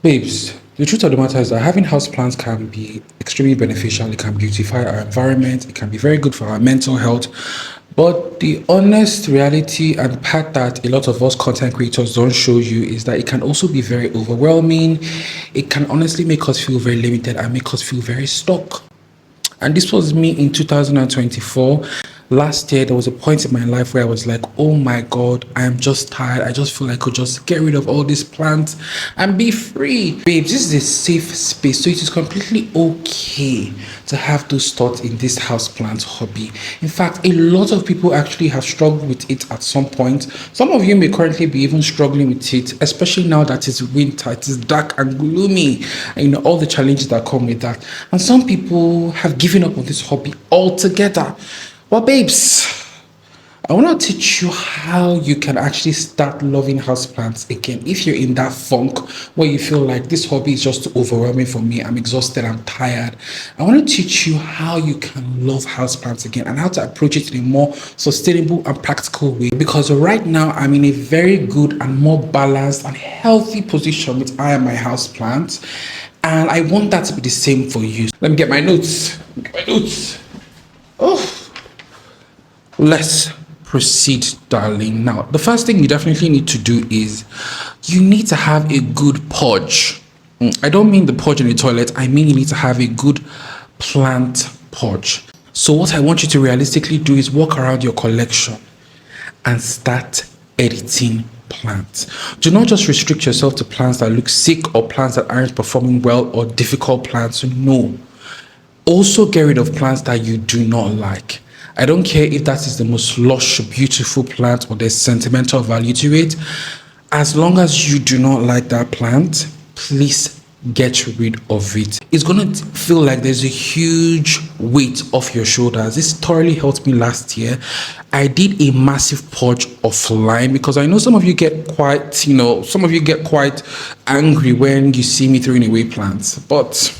Babes, the truth of the matter is that having houseplants can be extremely beneficial. It can beautify our environment. It can be very good for our mental health. But the honest reality and the part that a lot of us content creators don't show you is that it can also be very overwhelming. It can honestly make us feel very limited and make us feel very stuck. And this was me in 2024. Last year, there was a point in my life where I was like, oh my God, I am just tired. I just feel like I could just get rid of all these plants and be free. Babes, this is a safe space. So it is completely okay to have those thoughts in this houseplant hobby. In fact, a lot of people actually have struggled with it at some point. Some of you may currently be even struggling with it, especially now that it's winter, it is dark and gloomy, and you know, all the challenges that come with that. And some people have given up on this hobby altogether. Well, babes, I want to teach you how you can actually start loving houseplants again. If you're in that funk where you feel like this hobby is just overwhelming for me, I'm exhausted, I'm tired, I want to teach you how you can love houseplants again and how to approach it in a more sustainable and practical way. Because right now, I'm in a very good and more balanced and healthy position with I and my houseplants. And I want that to be the same for you. Let me get my notes. Oh. Let's proceed, darling. Now, the first thing you definitely need to do is you need to have a good porch. I don't mean the porch in the toilet. I mean you need to have a good plant porch. So what I want you to realistically do is walk around your collection and start editing plants. Do not just restrict yourself to plants that look sick or plants that aren't performing well or difficult plants. No. Also get rid of plants that you do not like. I don't care if that is the most lush, beautiful plant or there's sentimental value to it. As long as you do not like that plant, please get rid of it. It's going to feel like there's a huge weight off your shoulders. This thoroughly helped me last year. I did a massive purge offline because I know some of you get quite, angry when you see me throwing away plants. But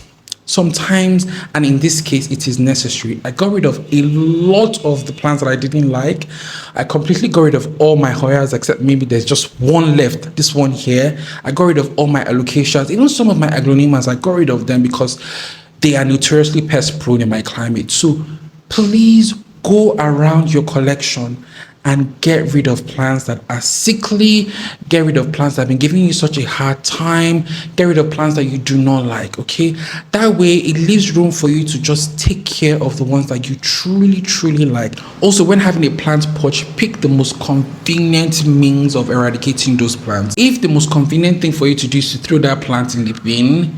sometimes, and in this case, it is necessary. I got rid of a lot of the plants that I didn't like. I completely got rid of all my Hoyas, except maybe there's just one left, this one here. I got rid of all my allocations. Even some of my aglaonemas, I got rid of them because they are notoriously pest prone in my climate. So please go around your collection and get rid of plants that are sickly, get rid of plants that have been giving you such a hard time, get rid of plants that you do not like, okay? That way, it leaves room for you to just take care of the ones that you truly like. Also, when having a plant porch, pick the most convenient means of eradicating those plants. If the most convenient thing for you to do is to throw that plant in the bin,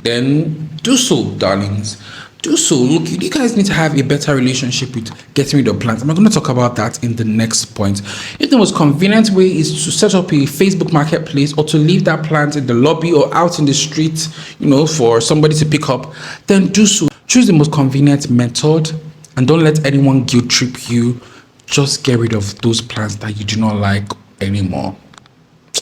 then do so, darlings. Do so. Look, you guys need to have a better relationship with getting rid of plants. I'm going to talk about that in the next point. If the most convenient way is to set up a Facebook marketplace or to leave that plant in the lobby or out in the street, for somebody to pick up, then do so. Choose the most convenient method and don't let anyone guilt trip you. Just get rid of those plants that you do not like anymore.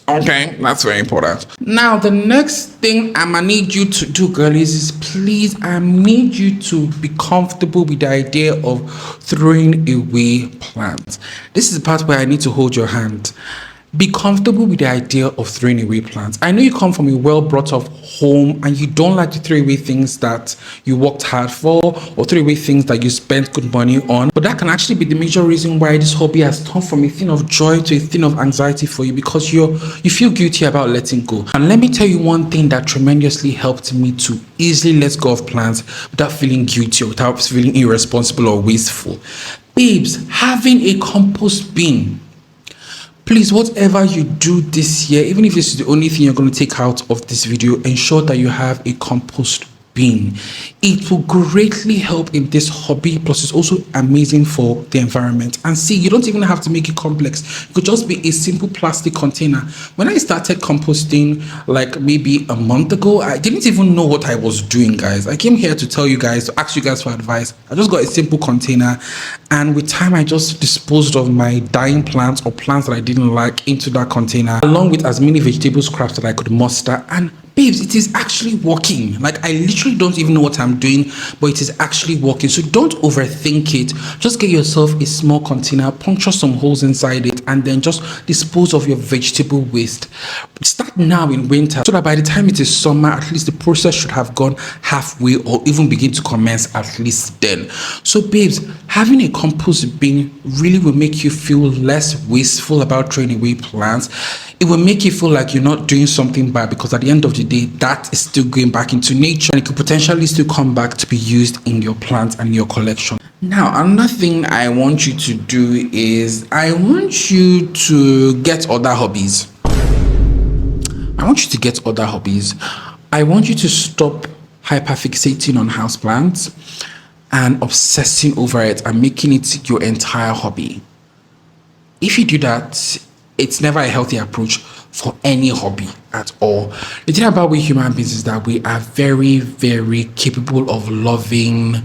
Okay, that's very important. Now, the next thing I'm gonna need you to do, girlies, is please, I need you to be comfortable with the idea of throwing away plants. This is the part where I need to hold your hand. Be comfortable with the idea of throwing away plants. I know you come from a well brought up home and you don't like to throw away things that you worked hard for or throw away things that you spent good money on. But that can actually be the major reason why this hobby has turned from a thing of joy to a thing of anxiety for you, because you feel guilty about letting go. And let me tell you one thing that tremendously helped me to easily let go of plants without feeling guilty or without feeling irresponsible or wasteful. Babes, having a compost bin. Please, whatever you do this year, even if this is the only thing you're going to take out of this video, ensure that you have a compost bin. It will greatly help in this hobby, plus it's also amazing for the environment. And see, you don't even have to make it complex. It could just be a simple plastic container. When I started composting like maybe a month ago, I didn't even know what I was doing, guys. I came here to tell you guys, to ask you guys for advice. I just got a simple container, and with time I just disposed of my dying plants or plants that I didn't like into that container, along with as many vegetable scraps that I could muster, and babes, it is actually working. Like, I literally don't even know what I'm doing, but it is actually working. So don't overthink it. Just get yourself a small container, puncture some holes inside it, and then just dispose of your vegetable waste. Start now in winter, so that by the time it is summer, at least the process should have gone halfway or even begin to commence at least then. So babes, having a compost bin really will make you feel less wasteful about throwing away plants. It will make you feel like you're not doing something bad, because at the end of the day, that is still going back into nature and it could potentially still come back to be used in your plants and your collection. Now, another thing I want you to do is I want you to get other hobbies. I want you to get other hobbies. I want you to stop hyperfixating on houseplants and obsessing over it and making it your entire hobby. If you do that, it's never a healthy approach for any hobby at all. The thing about we human beings is that we are very, very capable of loving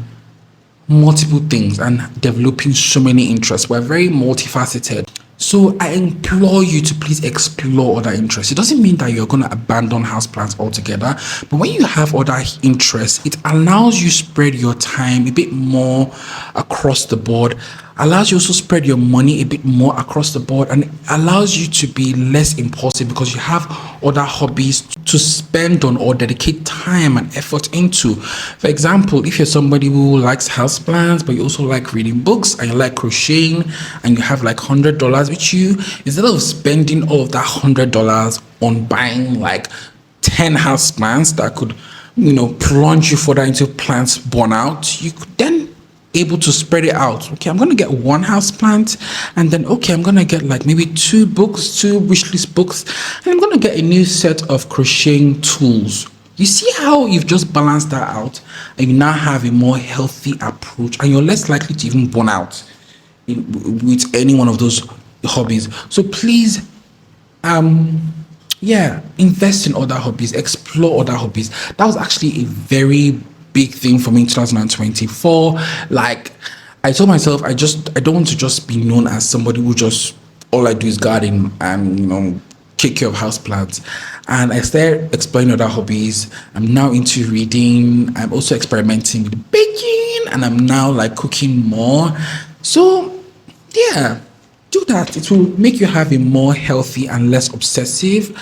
multiple things and developing so many interests. We're very multifaceted. So I implore you to please explore other interests. It doesn't mean that you're going to abandon houseplants altogether, but when you have other interests, it allows you spread your time a bit more across the board, allows you also spread your money a bit more across the board, and allows you to be less impulsive because you have other hobbies to spend on or dedicate time and effort into. For example, if you're somebody who likes houseplants but you also like reading books and you like crocheting and you have like $100 with you, instead of spending all of that $100 on buying like 10 houseplants that could, plunge you further into plants burnout, you could then able to spread it out. Okay, I'm going to get one house plant, and then I'm going to get like maybe two wishlist books, and I'm going to get a new set of crocheting tools. You see how you've just balanced that out, and you now have a more healthy approach, and you're less likely to even burn out with any one of those hobbies. So please, invest in other hobbies, explore other hobbies. That was actually a very big thing for me in 2024. Like, I told myself I don't want to just be known as somebody who just all I do is garden and take care of houseplants. And I started exploring other hobbies. I'm now into reading. I'm also experimenting with baking, and I'm now like cooking more. So yeah, do that. It will make you have a more healthy and less obsessive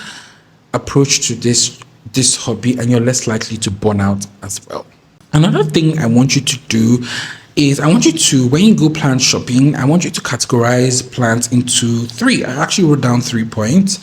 approach to this hobby, and you're less likely to burn out as well. Another thing I want you to do is I want you to, when you go plant shopping, I want you to categorize plants into 3. I actually wrote down 3 points,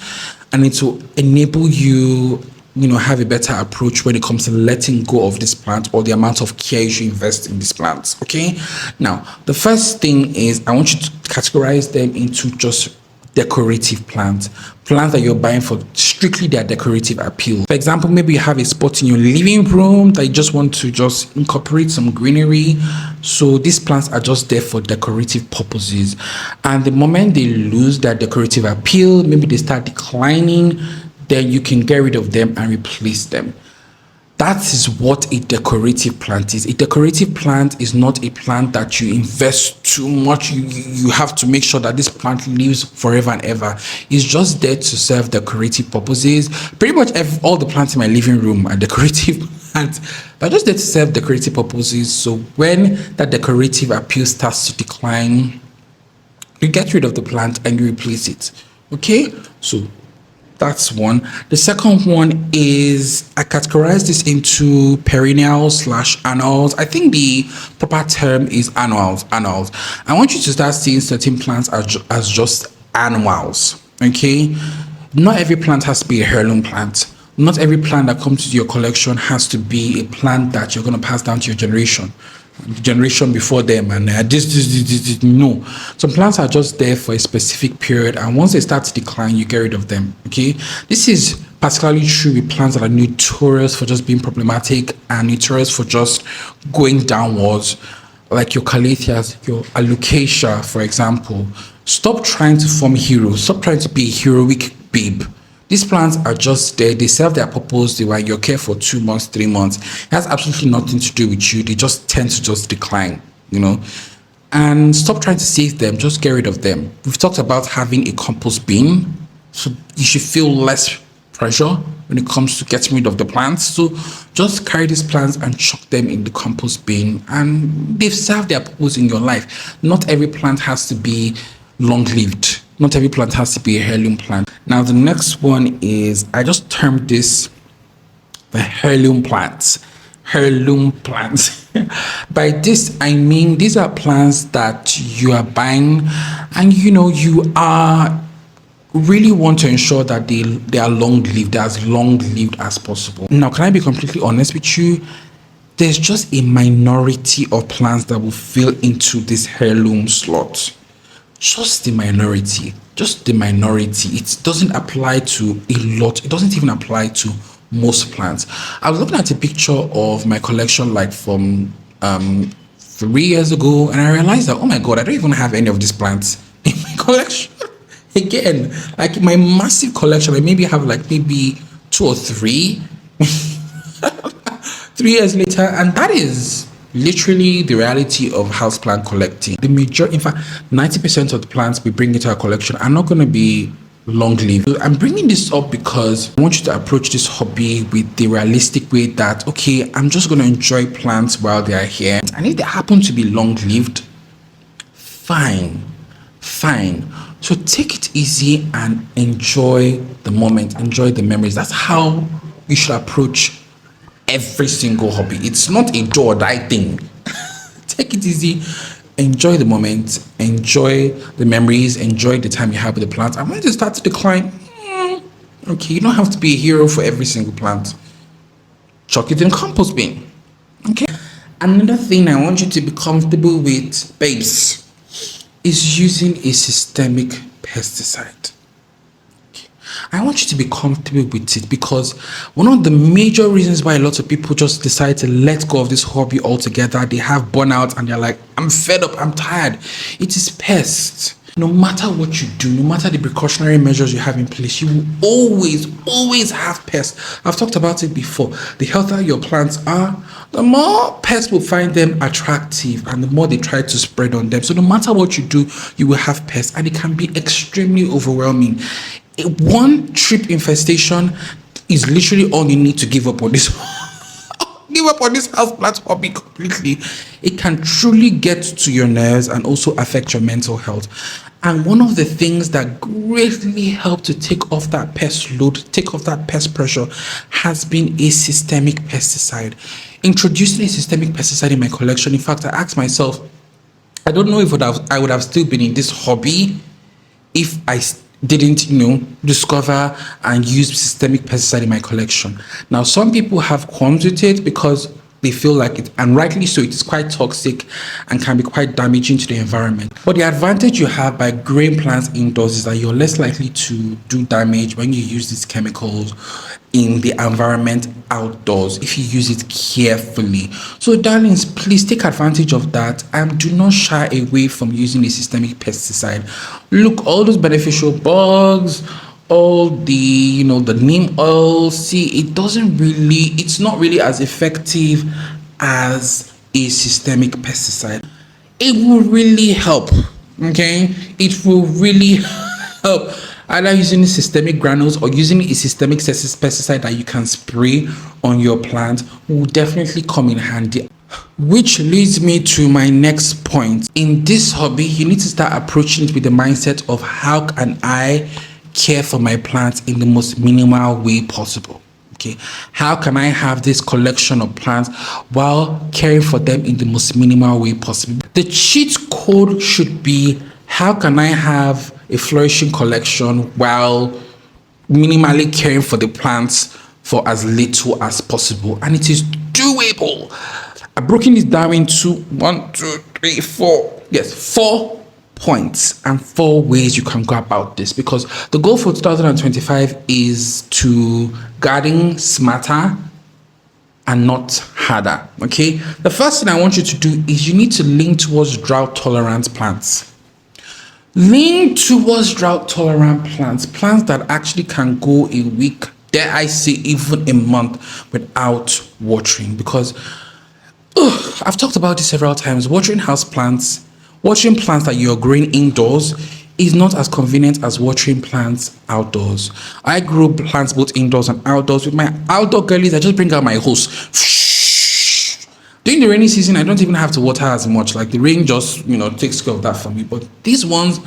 and it will enable you, have a better approach when it comes to letting go of this plant or the amount of care you should invest in these plants. Okay. Now, the first thing is I want you to categorize them into just decorative plants that you're buying for strictly their decorative appeal. For example, maybe you have a spot in your living room that you just want to just incorporate some greenery. So these plants are just there for decorative purposes. And the moment they lose their decorative appeal, maybe they start declining, then you can get rid of them and replace them. That is what a decorative plant is. A decorative plant is not a plant that you invest too much. You have to make sure that this plant lives forever and ever. It's just there to serve decorative purposes. Pretty much all the plants in my living room are decorative plants. They're just there to serve decorative purposes. So when that decorative appeal starts to decline, you get rid of the plant and you replace it. Okay? So that's one. The second one is I categorize this into perennials/annuals. I think the proper term is annuals. I want you to start seeing certain plants as just annuals. Okay? Not every plant has to be a heirloom plant. Not every plant that comes to your collection has to be a plant that you're going to pass down to your generation before them, and this. No, some plants are just there for a specific period, and once they start to decline, you get rid of them. Okay, this is particularly true with plants that are notorious for just being problematic and notorious for just going downwards, like your calatheas, your alocasia, for example. Stop trying to form heroes. Stop trying to be a heroic babe. These plants are just there. They serve their purpose. They were in your care for 2 months, 3 months. It has absolutely nothing to do with you. They just tend to just decline, And stop trying to save them. Just get rid of them. We've talked about having a compost bin, so you should feel less pressure when it comes to getting rid of the plants. So just carry these plants and chuck them in the compost bin, and they've served their purpose in your life. Not every plant has to be long-lived. Not every plant has to be a heirloom plant. Now the next one is, I just termed this the heirloom plants. Heirloom plants. By this I mean these are plants that you are buying, and you are really want to ensure that they are long-lived, they're as long-lived as possible. Now, can I be completely honest with you? There's just a minority of plants that will fill into this heirloom slot. Just the minority. Just the minority. It doesn't apply to a lot. It doesn't even apply to most plants. I was looking at a picture of my collection like from 3 years ago, and I realized that, oh my god, I don't even have any of these plants in my collection. Again, like my massive collection, I maybe have like maybe 2 or 3 3 years later, and that is literally the reality of houseplant collecting. The major, in fact 90% of the plants we bring into our collection are not going to be long-lived. I'm bringing this up because I want you to approach this hobby with the realistic way that, okay, I'm just going to enjoy plants while they are here, and if they happen to be long-lived, fine. So take it easy and enjoy the moment, enjoy the memories. That's how you should approach every single hobby. It's not a do or die thing. Take it easy, enjoy the moment, enjoy the memories, enjoy the time you have with the plants. And when they start to decline, okay, you don't have to be a hero for every single plant. Chuck it in compost bin. Okay. Another thing I want you to be comfortable with, babes, is using a systemic pesticide. I want you to be comfortable with it, because one of the major reasons why a lot of people just decide to let go of this hobby altogether, they have burnout and they're like, I'm fed up, I'm tired. It is pests. No matter what you do, no matter the precautionary measures you have in place, you will always have pests. I've talked about it before. The healthier your plants are, the more pests will find them attractive and the more they try to spread on them. So no matter what you do, you will have pests, and it can be extremely overwhelming. One trip infestation is literally all you need to give up on this houseplant hobby completely. It can truly get to your nerves and also affect your mental health. And one of the things that greatly help to take off that pest load, take off that pest pressure, has been a systemic pesticide. Introducing a systemic pesticide in my collection, in fact, I asked myself, I don't know if I would have still been in this hobby if I didn't discover and use systemic pesticide in my collection. Now, some people have qualms with it because they feel like it, and rightly so, it is quite toxic and can be quite damaging to the environment. But the advantage you have by growing plants indoors is that you're less likely to do damage when you use these chemicals in the environment outdoors if you use it carefully. So darlings, please take advantage of that and do not shy away from using a systemic pesticide. Look, all those beneficial bugs, all the the neem oil, see, it's not really as effective as a systemic pesticide. It will really help. Okay, it will really help. Either using systemic granules or using a systemic pesticide that you can spray on your plant will definitely come in handy. Which leads me to my next point. In this hobby, you need to start approaching it with the mindset of, how can I care for my plants in the most minimal way possible? Okay, how can I have this collection of plants while caring for them in the most minimal way possible? The cheat code should be, how can I have a flourishing collection while minimally caring for the plants for as little as possible? And it is doable. I've broken this down into 1, 2, 3, 4. Yes, 4 points and 4 ways you can go about this, because the goal for 2025 is to garden smarter and not harder. Okay, the first thing I want you to do is you need to lean towards drought tolerant plants. Lean towards drought tolerant plants that actually can go a week, dare I say even a month, without watering. Because I've talked about this several times. Watering plants that you're growing indoors is not as convenient as watering plants outdoors. I grew plants both indoors and outdoors. With my outdoor girlies, I just bring out my hose. During the rainy season, I don't even have to water as much. Like the rain just, takes care of that for me. But these ones,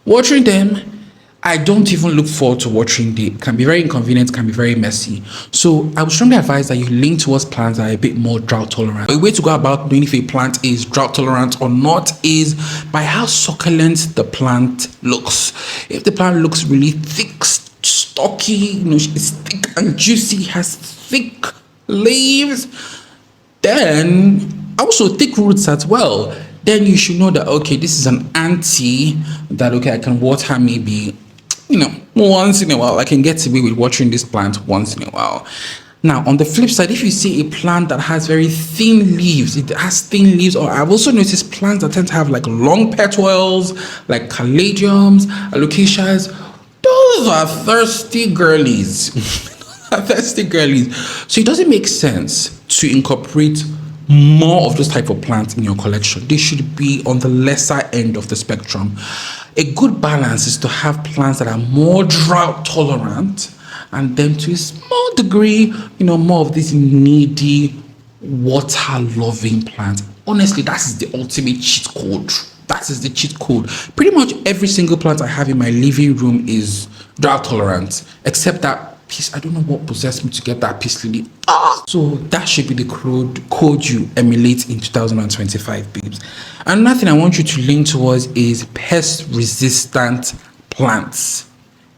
watering them, I don't even look forward to watering. They can be very inconvenient, can be very messy. So I would strongly advise that you lean towards plants that are a bit more drought tolerant. A way to go about knowing if a plant is drought tolerant or not is by how succulent the plant looks. If the plant looks really thick, stocky, it's thick and juicy, has thick leaves, then also thick roots as well, then you should know that, okay, this is an anti that, okay, I can water maybe, once in a while. I can get away with watering this plant once in a while. Now, on the flip side, if you see a plant that has very thin leaves, or I've also noticed plants that tend to have like long petals, like caladiums, alocasias, those are thirsty girlies. Thirsty girlies. So it doesn't make sense to incorporate more of those type of plants in your collection. They should be on the lesser end of the spectrum. A good balance is to have plants that are more drought tolerant, and then to a small degree, more of these needy, water loving plants. Honestly, that is the ultimate cheat code. That is the cheat code. Pretty much every single plant I have in my living room is drought tolerant, except that piece. I don't know what possessed me to get that piece lily. So that should be the code you emulate in 2025, babes. Another thing I want you to lean towards is pest resistant plants.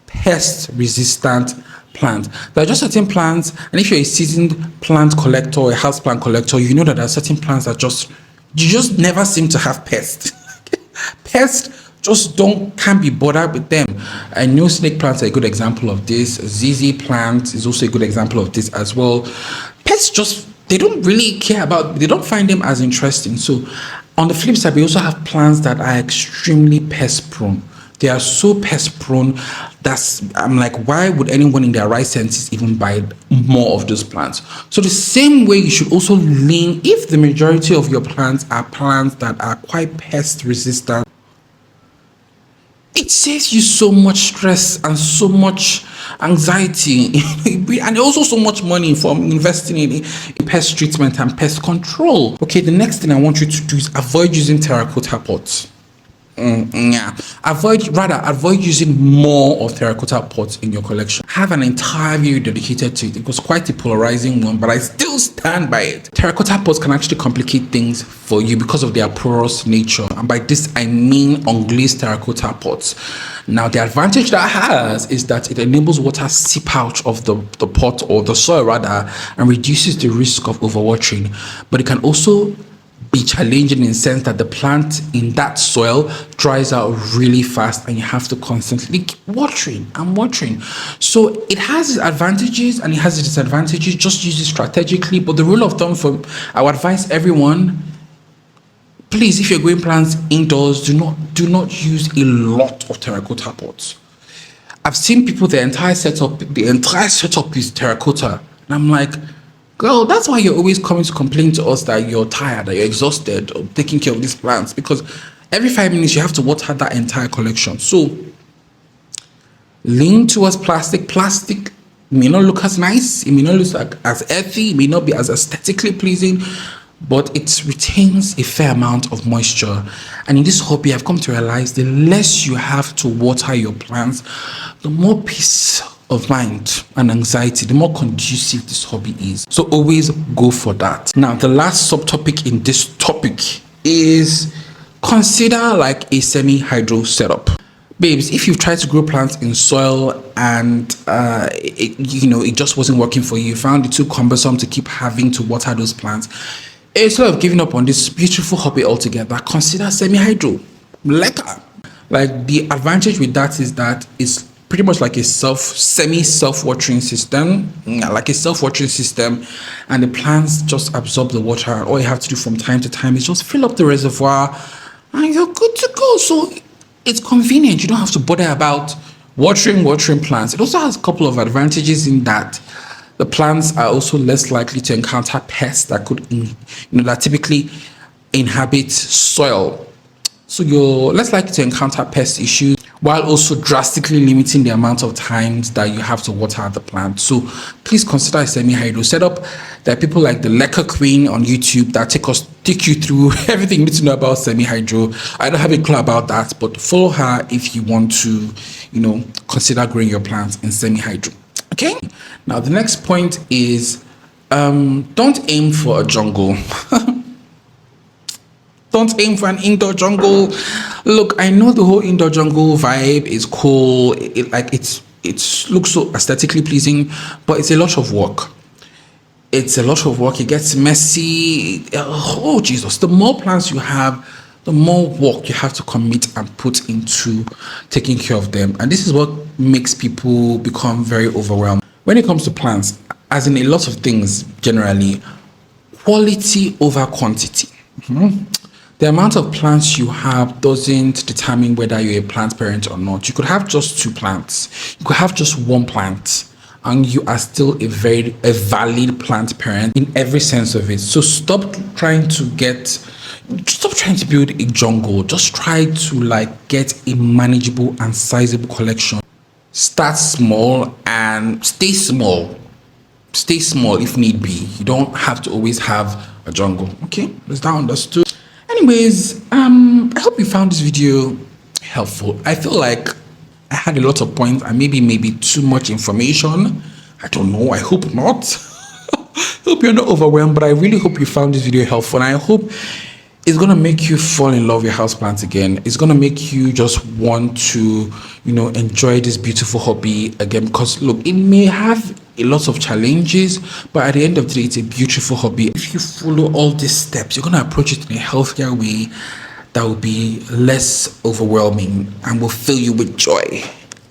Pest resistant plants. There are just certain plants, and if you're a seasoned plant collector or a house plant collector, you know that there are certain plants that you just never seem to have pests. Pests just can't be bothered with them. I know snake plants are a good example of this. ZZ plant is also a good example of this as well. Pests they don't really care they don't find them as interesting. So on the flip side, we also have plants that are extremely pest prone. They are so pest prone I'm like, why would anyone in their right senses even buy more of those plants? So the same way, you should also lean, if the majority of your plants are plants that are quite pest resistant, it saves you so much stress and so much anxiety and also so much money from investing in pest treatment and pest control. Okay, the next thing I want you to do is avoid using terracotta pots. Avoid using more of terracotta pots in your collection. Have an entire video dedicated to it. It was quite a polarizing one, but I still stand by it. Terracotta pots can actually complicate things for you because of their porous nature, and by this I mean unglazed terracotta pots. Now, the advantage that has is that it enables water seep out of the pot, or the soil rather, and reduces the risk of overwatering. But it can also be challenging in the sense that the plant in that soil dries out really fast, and you have to constantly keep watering and watering. So it has its advantages and it has its disadvantages. Just use it strategically. But the rule of thumb, I would advise everyone, please, if you're growing plants indoors, do not use a lot of terracotta pots. I've seen people, the entire setup is terracotta, and I'm like, girl, that's why you're always coming to complain to us that you're tired, that you're exhausted of taking care of these plants, because every 5 minutes you have to water that entire collection. So lean towards plastic. Plastic may not look as nice, it may not look as earthy, it may not be as aesthetically pleasing, but it retains a fair amount of moisture. And in this hobby, I've come to realize the less you have to water your plants, the more peace of mind and anxiety, the more conducive this hobby is. So always go for that. Now, the last subtopic in this topic is consider like a semi-hydro setup. Babes, if you've tried to grow plants in soil and it just wasn't working for you, found it too cumbersome to keep having to water those plants, instead of giving up on this beautiful hobby altogether, consider semi-hydro. Like the advantage with that is that it's pretty much like a semi-self-watering system, and the plants just absorb the water. All you have to do from time to time is just fill up the reservoir and you're good to go. So it's convenient. You don't have to bother about watering plants. It also has a couple of advantages in that the plants are also less likely to encounter pests that that typically inhabit soil. So you're less likely to encounter pest issues. while also drastically limiting the amount of times that you have to water the plant. So please consider a semi-hydro setup. There are people like the Lecker Queen on YouTube that take you through everything you need to know about semi-hydro. I don't have a clue about that, but follow her if you want to, consider growing your plants in semi-hydro. Okay. Now the next point is, don't aim for a jungle. Don't aim for an indoor jungle. Look, I know the whole indoor jungle vibe is cool. It looks so aesthetically pleasing, but it's a lot of work. It's a lot of work. It gets messy. Oh Jesus! The more plants you have, the more work you have to commit and put into taking care of them. And this is what makes people become very overwhelmed when it comes to plants. As in a lot of things, generally, quality over quantity. The amount of plants you have doesn't determine whether you're a plant parent or not. You could have just 2 plants. You could have just 1 plant, and you are still a valid plant parent in every sense of it. So stop trying to build a jungle. Just try to get a manageable and sizable collection. Start small and stay small. Stay small if need be. You don't have to always have a jungle. Okay, is that understood? Anyways, I hope you found this video helpful. I feel like I had a lot of points and maybe too much information. I don't know. I hope not. I hope you're not overwhelmed, but I really hope you found this video helpful. And I hope it's going to make you fall in love with your houseplants again. It's going to make you just want to, enjoy this beautiful hobby again. Because look, it may have a lot of challenges, but at the end of the day, it's a beautiful hobby. If you follow all these steps, you're going to approach it in a healthier way that will be less overwhelming and will fill you with joy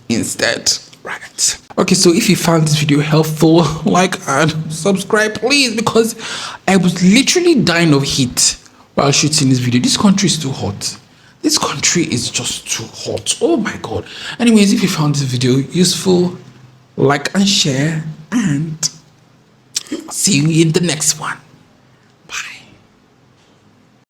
instead. Right. Okay, so if you found this video helpful, like and subscribe, please, because I was literally dying of heat while shooting this video. This country is too hot. This country is just too hot. Oh my God. Anyways, if you found this video useful, like and share, and see you in the next one.